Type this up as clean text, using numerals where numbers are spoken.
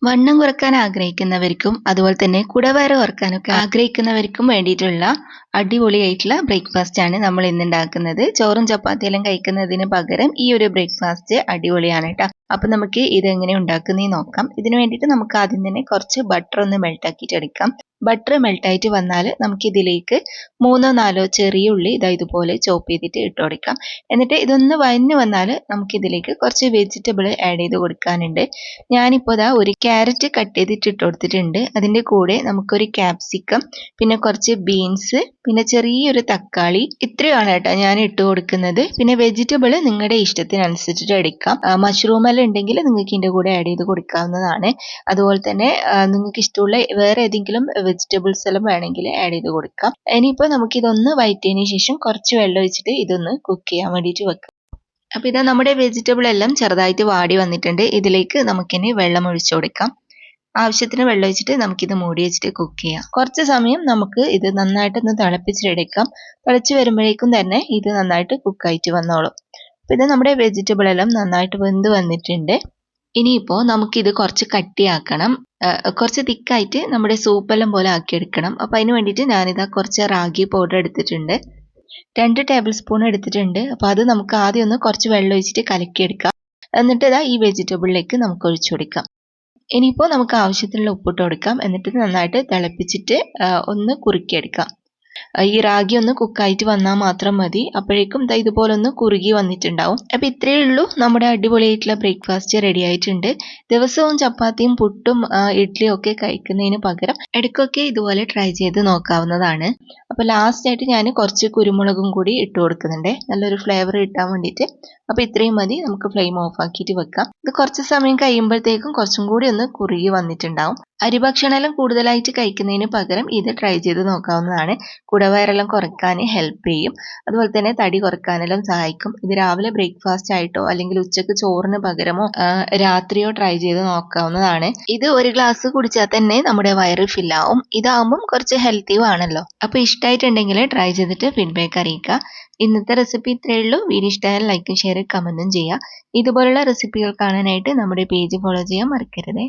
വണ്ണം കുറക്കാൻ ആഗ്രഹിക്കുന്നവർക്കും അതുപോലെ തന്നെ കുടവയറ് കുറക്കാനൊക്കെ ആഗ്രഹിക്കുന്നവർക്കും വേണ്ടിയിട്ടുള്ള അടിപൊളിയായിട്ടുള്ള ബ്രേക്ക്ഫാസ്റ്റ് ആണ് നമ്മൾ ഇന്ന് ഉണ്ടാക്കുന്നത്. ചോറും ചപ്പാത്തിയെല്ലാം കഴിക്കുന്നതിന് പകരം ഈ ഒരു ബ്രേക്ക്ഫാസ്റ്റ് അടിപൊളിയാണ് കേട്ടോ. അപ്പൊ നമുക്ക് ഇതെങ്ങനെ ഉണ്ടാക്കുന്നതെന്ന് നോക്കാം. ഇതിന് വേണ്ടിയിട്ട് നമുക്ക് ആദ്യം തന്നെ കുറച്ച് ബട്ടർ ഒന്ന് മെൽട്ടാക്കിയിട്ട് എടുക്കാം. ബട്ടർ മെൽട്ടായിട്ട് വന്നാൽ നമുക്ക് ഇതിലേക്ക് 3-4 ചെറിയ ഉള്ളി ഇതുപോലെ ചോപ്പ് ചെയ്തിട്ട് ഇട്ട് കൊടുക്കാം. എന്നിട്ട് ഇതൊന്ന് വഴഞ്ഞു വന്നാൽ നമുക്ക് ഇതിലേക്ക് കുറച്ച് വെജിറ്റബിൾ ആഡ് ചെയ്ത് കൊടുക്കാനുണ്ട്. ഞാനിപ്പോൾ ഒരു ക്യാരറ്റ് കട്ട് ചെയ്തിട്ട് ഇട്ട് കൊടുത്തിട്ടുണ്ട്. അതിൻ്റെ കൂടെ നമുക്കൊരു ക്യാപ്സിക്കം, പിന്നെ കുറച്ച് ബീൻസ്, പിന്നെ ചെറിയൊരു തക്കാളി, ഇത്രയാണ് കേട്ടോ ഞാൻ ഇട്ട് കൊടുക്കുന്നത്. പിന്നെ വെജിറ്റബിൾ നിങ്ങളുടെ ഇഷ്ടത്തിനനുസരിച്ചിട്ട് എടുക്കാം. മഷ്റൂം എല്ലാം ഉണ്ടെങ്കിൽ നിങ്ങൾക്ക് ഇതിൻ്റെ കൂടെ ആഡ് ചെയ്ത് കൊടുക്കാവുന്നതാണ്. അതുപോലെ തന്നെ നിങ്ങൾക്ക് ഇഷ്ടമുള്ള വേറെ ഏതെങ്കിലും വെജിറ്റബിൾസ് എല്ലാം വേണമെങ്കിൽ ആഡ് ചെയ്ത് കൊടുക്കാം. ഇനിയിപ്പോൾ നമുക്കിതൊന്ന് വഴറ്റിയതിന് ശേഷം കുറച്ച് വെള്ളം ഒഴിച്ചിട്ട് ഇതൊന്ന് കുക്ക് ചെയ്യാൻ വേണ്ടിയിട്ട് വെക്കാം. അപ്പോൾ ഇതാ നമ്മുടെ വെജിറ്റബിൾ എല്ലാം ചെറുതായിട്ട് വാടി വന്നിട്ടുണ്ട്. ഇതിലേക്ക് നമുക്കിനി വെള്ളം ഒഴിച്ചു കൊടുക്കാം. ആവശ്യത്തിന് വെള്ളം ഒഴിച്ചിട്ട് നമുക്കിത് മൂടി വെച്ചിട്ട് കുക്ക് ചെയ്യാം. കുറച്ച് സമയം നമുക്ക് ഇത് നന്നായിട്ടൊന്ന് തിളപ്പിച്ചെടുക്കാം. തിളച്ച് വരുമ്പോഴേക്കും തന്നെ ഇത് നന്നായിട്ട് കുക്കായിട്ട് വന്നോളും. അപ്പോൾ ഇത് നമ്മുടെ വെജിറ്റബിൾ എല്ലാം നന്നായിട്ട് വെന്ത് വന്നിട്ടുണ്ട്. ഇനിയിപ്പോൾ നമുക്കിത് കുറച്ച് കട്ടിയാക്കണം. കുറച്ച് തിക്കായിട്ട് നമ്മുടെ സൂപ്പെല്ലാം പോലെ ആക്കിയെടുക്കണം. അപ്പോൾ അതിന് വേണ്ടിയിട്ട് ഞാനിതാ കുറച്ച് റാഗി പൗഡർ എടുത്തിട്ടുണ്ട്. 2 ടേബിൾ സ്പൂൺ എടുത്തിട്ടുണ്ട്. അപ്പോൾ അത് നമുക്ക് ആദ്യം ഒന്ന് കുറച്ച് വെള്ളം ഒഴിച്ചിട്ട് കലക്കിയെടുക്കാം. എന്നിട്ട് ഇതാ ഈ വെജിറ്റബിളിലേക്ക് നമുക്ക് ഒഴിച്ചു കൊടുക്കാം. ഇനിയിപ്പോൾ നമുക്ക് ആവശ്യത്തിനുള്ള ഉപ്പിട്ട് കൊടുക്കാം. എന്നിട്ട് നന്നായിട്ട് തിളപ്പിച്ചിട്ട് ഒന്ന് കുറുക്കിയെടുക്കാം. ഈ റാഗി ഒന്ന് കുക്കായിട്ട് വന്നാൽ മാത്രം മതി. അപ്പോഴേക്കും ഇതുപോലെ ഒന്ന് കുറുകി വന്നിട്ടുണ്ടാവും. അപ്പോൾ ഇത്രയേ ഉള്ളൂ, നമ്മുടെ അടിപൊളിയായിട്ടുള്ള ബ്രേക്ക്ഫാസ്റ്റ് റെഡി ആയിട്ടുണ്ട്. ദിവസവും ചപ്പാത്തിയും പുട്ടും ഇഡ്ഡലിയും ഒക്കെ കഴിക്കുന്നതിന് പകരം ഇടയ്ക്കൊക്കെ ഇതുപോലെ ട്രൈ ചെയ്ത് നോക്കാവുന്നതാണ്. അപ്പോൾ ലാസ്റ്റ് ആയിട്ട് ഞാൻ കുറച്ച് കുരുമുളകും കൂടി ഇട്ട് കൊടുക്കുന്നുണ്ട്, നല്ലൊരു ഫ്ലേവർ കിട്ടാൻ വേണ്ടിയിട്ട്. അപ്പോൾ ഇത്രയും മതി, നമുക്ക് ഫ്ലെയിം ഓഫ് ആക്കിയിട്ട് വെക്കാം. ഇത് കുറച്ച് സമയം കഴിയുമ്പോഴത്തേക്കും കുറച്ചും കൂടി ഒന്ന് കുറുകി വന്നിട്ടുണ്ടാവും. അരിഭക്ഷണമെല്ലാം കൂടുതലായിട്ട് കഴിക്കുന്നതിന് പകരം ഇത് ട്രൈ ചെയ്ത് നോക്കാവുന്നതാണ്. കുടവയറെല്ലാം കുറയ്ക്കാൻ ഹെൽപ്പ് ചെയ്യും. അതുപോലെ തന്നെ തടി കുറയ്ക്കാനെല്ലാം സഹായിക്കും. ഇത് രാവിലെ ബ്രേക്ക്ഫാസ്റ്റ് ആയിട്ടോ അല്ലെങ്കിൽ ഉച്ചക്ക് ചോറിന് പകരമോ രാത്രിയോ ട്രൈ ചെയ്ത് നോക്കാവുന്നതാണ്. ഇത് ഒരു ഗ്ലാസ് കുടിച്ചാൽ തന്നെ നമ്മുടെ വയറ് ഫില്ലാവും. ഇതാകുമ്പം കുറച്ച് ഹെൽത്തിയും ആണല്ലോ. അപ്പോൾ ഇഷ്ടമായിട്ടുണ്ടെങ്കിൽ ട്രൈ ചെയ്തിട്ട് ഫീഡ്ബാക്ക് അറിയിക്കുക. ഇന്നത്തെ റെസിപ്പി ഇത്രയേ ഉള്ളൂ. വീഡിയോ ഇഷ്ടമായാൽ ലൈക്കും ഷെയർ കമൻറ്റും ചെയ്യുക. ഇതുപോലുള്ള റെസിപ്പികൾ കാണാനായിട്ട് നമ്മുടെ പേജ് ഫോളോ ചെയ്യാൻ മറക്കരുത്.